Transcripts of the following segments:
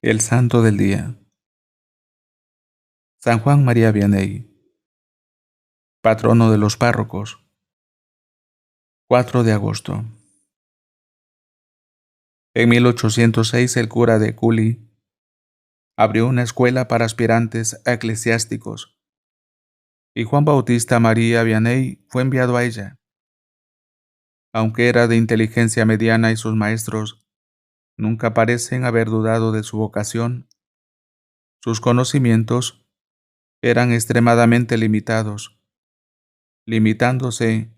El santo del día. San Juan María Vianney, patrono de los párrocos. 4 de agosto. En 1806 el cura de Cully abrió una escuela para aspirantes a eclesiásticos y Juan Bautista María Vianney fue enviado a ella. Aunque era de inteligencia mediana y sus maestros nunca parecen haber dudado de su vocación, sus conocimientos eran extremadamente limitados, limitándose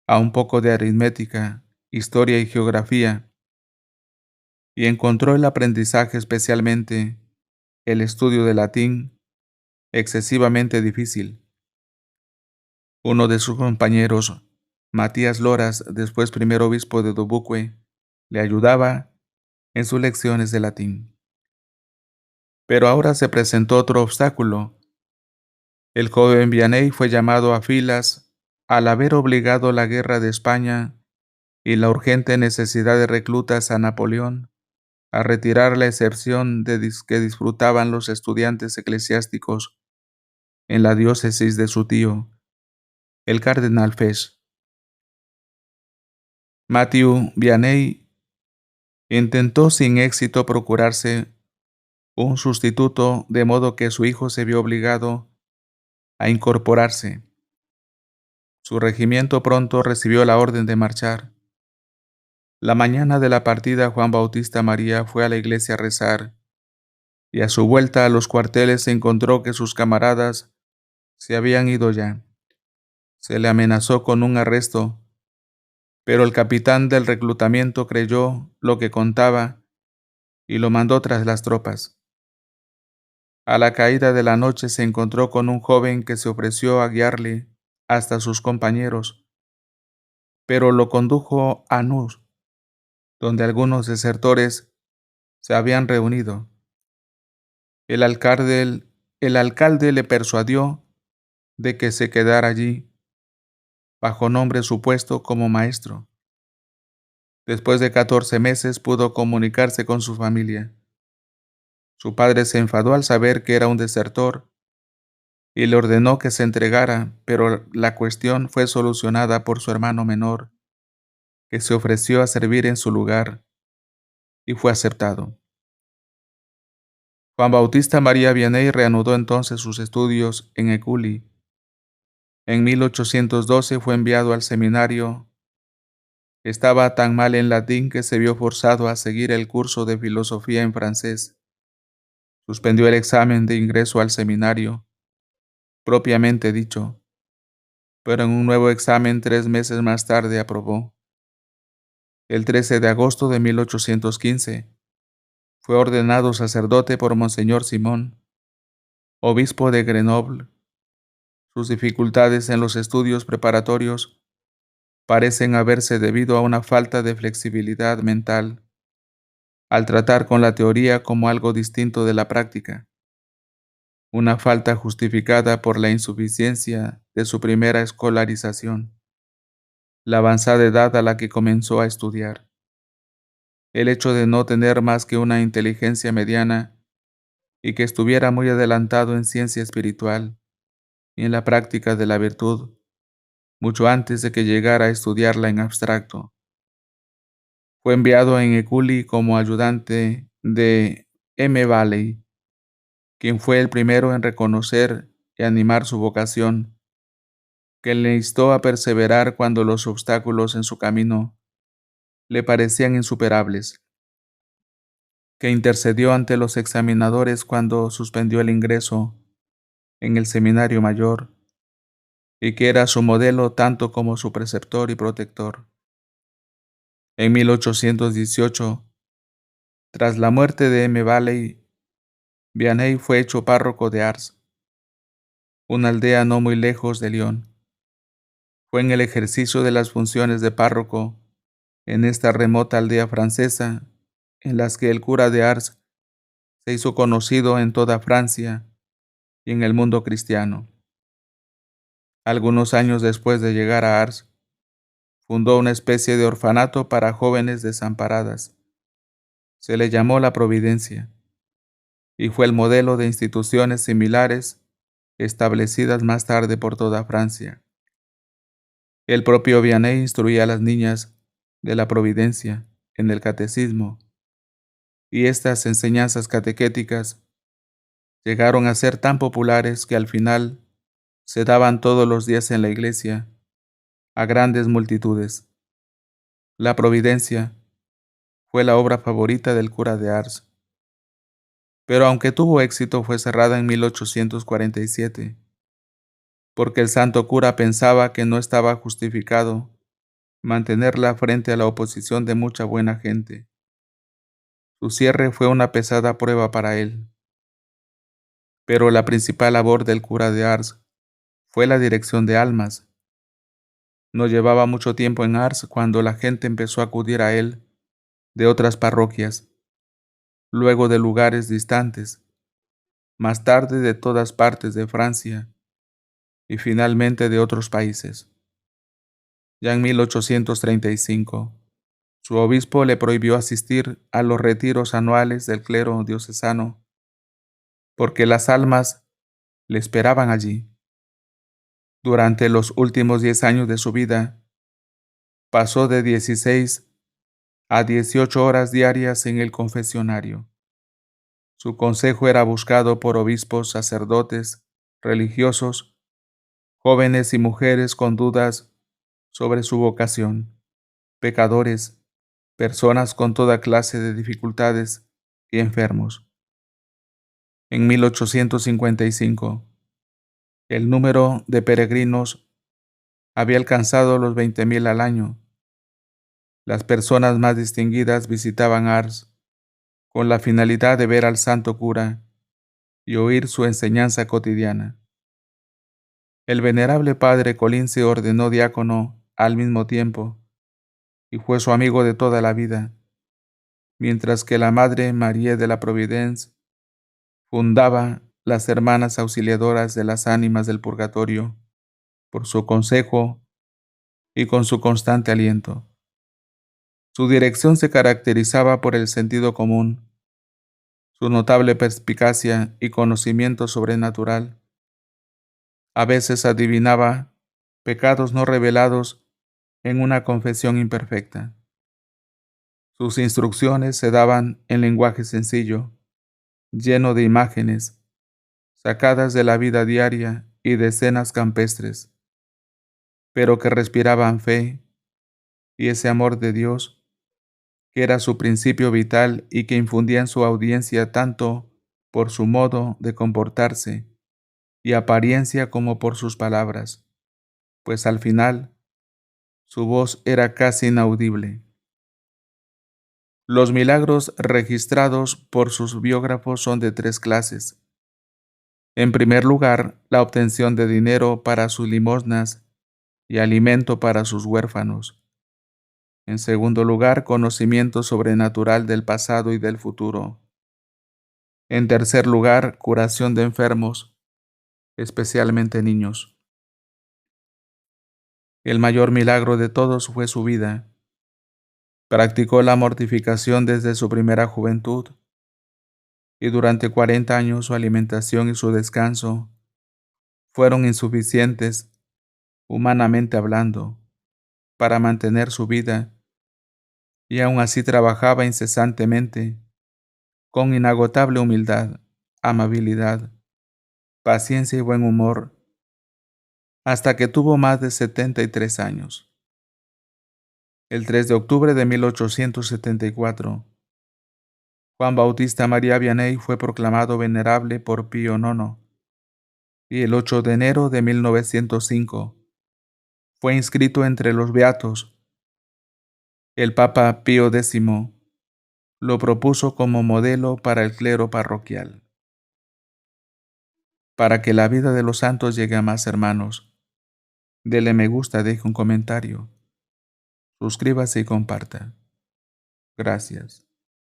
a un poco de aritmética, historia y geografía, y encontró el aprendizaje, especialmente el estudio de latín, excesivamente difícil. Uno de sus compañeros, Matías Loras, después primer obispo de Dubuque, le ayudaba en sus lecciones de latín. Pero ahora se presentó otro obstáculo. El joven Vianney fue llamado a filas al haber obligado la guerra de España y la urgente necesidad de reclutas a Napoleón a retirar la excepción que disfrutaban los estudiantes eclesiásticos en la diócesis de su tío, el cardenal Fesch. Matthew Vianney intentó sin éxito procurarse un sustituto, de modo que su hijo se vio obligado a incorporarse. Su regimiento pronto recibió la orden de marchar. La mañana de la partida, Juan Bautista María fue a la iglesia a rezar, y a su vuelta a los cuarteles se encontró que sus camaradas se habían ido ya. Se le amenazó con un arresto, pero el capitán del reclutamiento creyó lo que contaba y lo mandó tras las tropas. A la caída de la noche se encontró con un joven que se ofreció a guiarle hasta sus compañeros, pero lo condujo a Nus, donde algunos desertores se habían reunido. El alcalde, el alcalde le persuadió de que se quedara allí, bajo nombre supuesto como maestro. Después de 14 meses pudo comunicarse con su familia. Su padre se enfadó al saber que era un desertor y le ordenó que se entregara, pero la cuestión fue solucionada por su hermano menor, que se ofreció a servir en su lugar y fue aceptado. Juan Bautista María Vianney reanudó entonces sus estudios en Écully. En 1812 fue enviado al seminario. Estaba tan mal en latín que se vio forzado a seguir el curso de filosofía en francés. Suspendió el examen de ingreso al seminario, propiamente dicho, pero en un nuevo examen 3 meses más tarde aprobó. El 13 de agosto de 1815 fue ordenado sacerdote por Monseñor Simón, obispo de Grenoble. Sus dificultades en los estudios preparatorios parecen haberse debido a una falta de flexibilidad mental, al tratar con la teoría como algo distinto de la práctica, una falta justificada por la insuficiencia de su primera escolarización, la avanzada edad a la que comenzó a estudiar, el hecho de no tener más que una inteligencia mediana y que estuviera muy adelantado en ciencia espiritual y en la práctica de la virtud, mucho antes de que llegara a estudiarla en abstracto. Fue enviado en Écully como ayudante de M. Valley, quien fue el primero en reconocer y animar su vocación, que le instó a perseverar cuando los obstáculos en su camino le parecían insuperables, que intercedió ante los examinadores cuando suspendió el ingreso en el seminario mayor, y que era su modelo tanto como su preceptor y protector. En 1818, tras la muerte de M. Valley, Vianney fue hecho párroco de Ars, una aldea no muy lejos de Lyon. Fue en el ejercicio de las funciones de párroco en esta remota aldea francesa, en las que el cura de Ars se hizo conocido en toda Francia y en el mundo cristiano. Algunos años después de llegar a Ars, fundó una especie de orfanato para jóvenes desamparadas. Se le llamó La Providencia. y fue el modelo de instituciones similares establecidas más tarde por toda Francia. El propio Vianney instruía a las niñas de la Providencia en el catecismo, y estas enseñanzas catequéticas llegaron a ser tan populares que al final se daban todos los días en la iglesia a grandes multitudes. La Providencia fue la obra favorita del cura de Ars, pero aunque tuvo éxito fue cerrada en 1847, porque el santo cura pensaba que no estaba justificado mantenerla frente a la oposición de mucha buena gente. Su cierre fue una pesada prueba para él, pero la principal labor del cura de Ars fue la dirección de almas. No llevaba mucho tiempo en Ars cuando la gente empezó a acudir a él de otras parroquias, luego de lugares distantes, más tarde de todas partes de Francia y finalmente de otros países. Ya en 1835, su obispo le prohibió asistir a los retiros anuales del clero diocesano, porque las almas le esperaban allí. Durante los últimos 10 años de su vida, pasó de 16 a 18 horas diarias en el confesionario. Su consejo era buscado por obispos, sacerdotes, religiosos, jóvenes y mujeres con dudas sobre su vocación, pecadores, personas con toda clase de dificultades y enfermos. En 1855, el número de peregrinos había alcanzado los 20,000 al año. Las personas más distinguidas visitaban Ars con la finalidad de ver al santo cura y oír su enseñanza cotidiana. El venerable padre Colín se ordenó diácono al mismo tiempo y fue su amigo de toda la vida, mientras que la madre María de la Providence fundaba las Hermanas Auxiliadoras de las Ánimas del Purgatorio por su consejo y con su constante aliento. Su dirección se caracterizaba por el sentido común, su notable perspicacia y conocimiento sobrenatural. A veces adivinaba pecados no revelados en una confesión imperfecta. Sus instrucciones se daban en lenguaje sencillo, lleno de imágenes, sacadas de la vida diaria y de escenas campestres, pero que respiraban fe y ese amor de Dios, que era su principio vital y que infundía en su audiencia tanto por su modo de comportarse y apariencia como por sus palabras, pues al final su voz era casi inaudible. Los milagros registrados por sus biógrafos son de 3 clases. En primer lugar, la obtención de dinero para sus limosnas y alimento para sus huérfanos. En segundo lugar, conocimiento sobrenatural del pasado y del futuro. En tercer lugar, curación de enfermos, especialmente niños. El mayor milagro de todos fue su vida. Practicó la mortificación desde su primera juventud, y durante 40 años su alimentación y su descanso fueron insuficientes, humanamente hablando, para mantener su vida, y aún así trabajaba incesantemente, con inagotable humildad, amabilidad, paciencia y buen humor, hasta que tuvo más de 73 años. El 3 de octubre de 1874, Juan Bautista María Vianney fue proclamado venerable por Pío IX, y el 8 de enero de 1905 fue inscrito entre los beatos. El Papa Pío X lo propuso como modelo para el clero parroquial. Para que la vida de los santos llegue a más hermanos, dele me gusta, deje un comentario, suscríbase y comparta. Gracias.